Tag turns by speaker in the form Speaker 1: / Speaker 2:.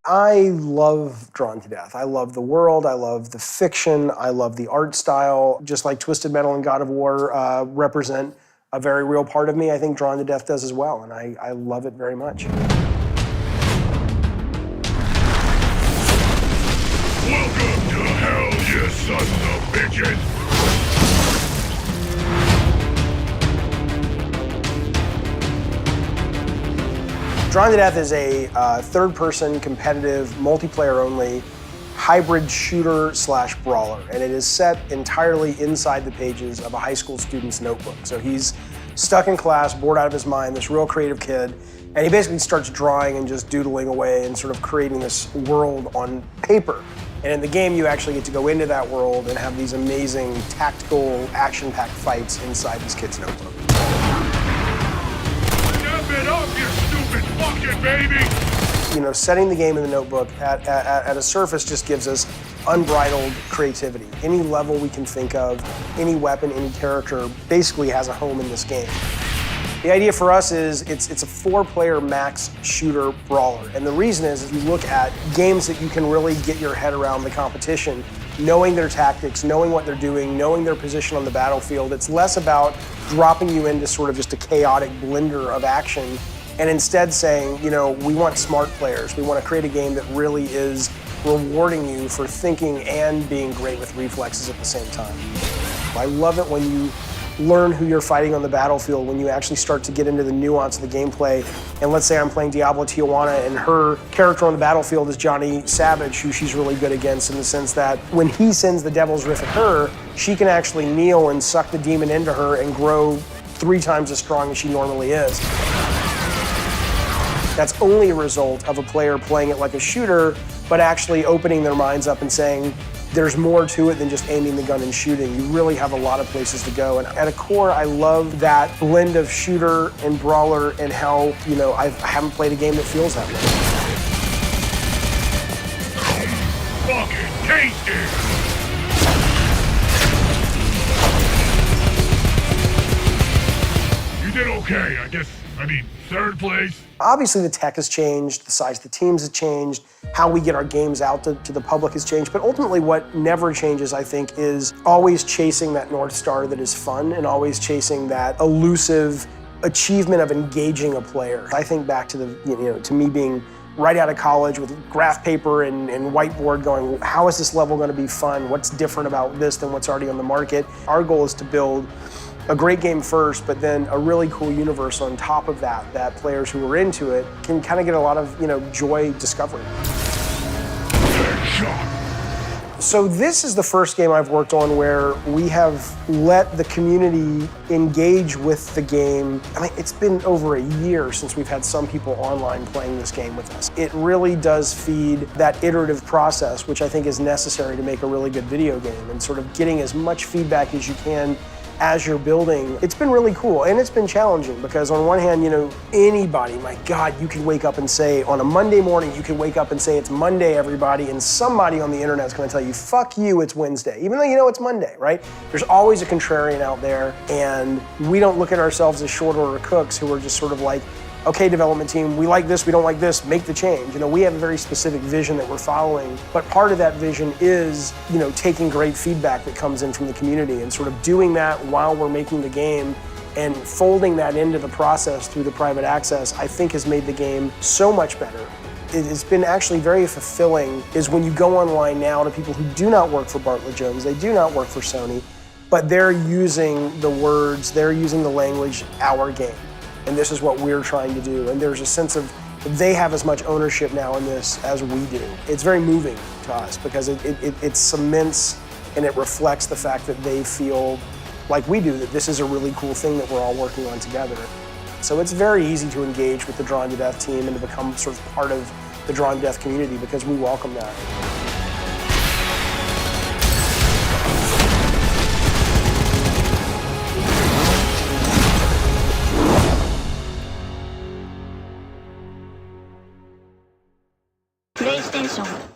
Speaker 1: I love Drawn to Death. I love the world, I love the fiction, I love the art style. Just like Twisted Metal and God of War represent a very real part of me, I think Drawn to Death does as well, and I love it very much.
Speaker 2: Welcome to hell, you sons of bitches!
Speaker 1: Drawn to Death is a third-person, competitive, multiplayer-only, hybrid shooter/brawler, and it is set entirely inside the pages of a high school student's notebook. So he's stuck in class, bored out of his mind, this real creative kid, and he basically starts drawing and just doodling away and sort of creating this world on paper. And in the game, you actually get to go into that world and have these amazing tactical, action-packed fights inside this kid's notebook.
Speaker 2: Step it up, you stupid fucking baby!
Speaker 1: You know, setting the game in the notebook at a surface just gives us unbridled creativity. Any level we can think of, any weapon, any character basically has a home in this game. The idea for us is it's a 4-player max shooter brawler. And the reason is if you look at games that you can really get your head around the competition, knowing their tactics, knowing what they're doing, knowing their position on the battlefield, it's less about dropping you into sort of just a chaotic blender of action and instead saying, you know, we want smart players. We want to create a game that really is rewarding you for thinking and being great with reflexes at the same time. I love it when you learn who you're fighting on the battlefield, when you actually start to get into the nuance of the gameplay. And let's say I'm playing Diablo Tijuana and her character on the battlefield is Johnny Savage, who she's really good against in the sense that when he sends the Devil's Riff at her, she can actually kneel and suck the demon into her and grow 3 times as strong as she normally is. That's only a result of a player playing it like a shooter, but actually opening their minds up and saying, there's more to it than just aiming the gun and shooting. You really have a lot of places to go. And at a core, I love that blend of shooter and brawler and how, you know, I haven't played a game that feels that way.
Speaker 2: Fucking tasty! You did okay, I guess. I mean, 3rd place.
Speaker 1: Obviously, the tech has changed, the size of the teams has changed, how we get our games out to the public has changed, but ultimately what never changes, I think, is always chasing that North Star that is fun and always chasing that elusive achievement of engaging a player. I think back to to me being right out of college with graph paper and whiteboard going, how is this level going to be fun? What's different about this than what's already on the market? Our goal is to build a great game first, but then a really cool universe on top of that, that players who are into it can kind of get a lot of, joy discovering. So this is the first game I've worked on where we have let the community engage with the game. I mean, it's been over a year since we've had some people online playing this game with us. It really does feed that iterative process, which I think is necessary to make a really good video game, and sort of getting as much feedback as you can as you're building. It's been really cool, and it's been challenging because on one hand, anybody, my God, you can wake up and say, on a Monday morning, you can wake up and say, it's Monday, everybody, and somebody on the internet is gonna tell you, fuck you, it's Wednesday, even though you know it's Monday, right? There's always a contrarian out there, and we don't look at ourselves as short order cooks who are just sort of like, okay, development team, we like this, we don't like this, make the change. We have a very specific vision that we're following, but part of that vision is, taking great feedback that comes in from the community and sort of doing that while we're making the game and folding that into the process through the private access, I think has made the game so much better. It's been actually very fulfilling is when you go online now to people who do not work for Bartlet Jones, they do not work for Sony, but they're using the words, they're using the language, our game. And this is what we're trying to do. And there's a sense of they have as much ownership now in this as we do. It's very moving to us because it cements and it reflects the fact that they feel like we do, that this is a really cool thing that we're all working on together. So it's very easy to engage with the Drawn to Death team and to become sort of part of the Drawn to Death community because we welcome that.
Speaker 3: PlayStation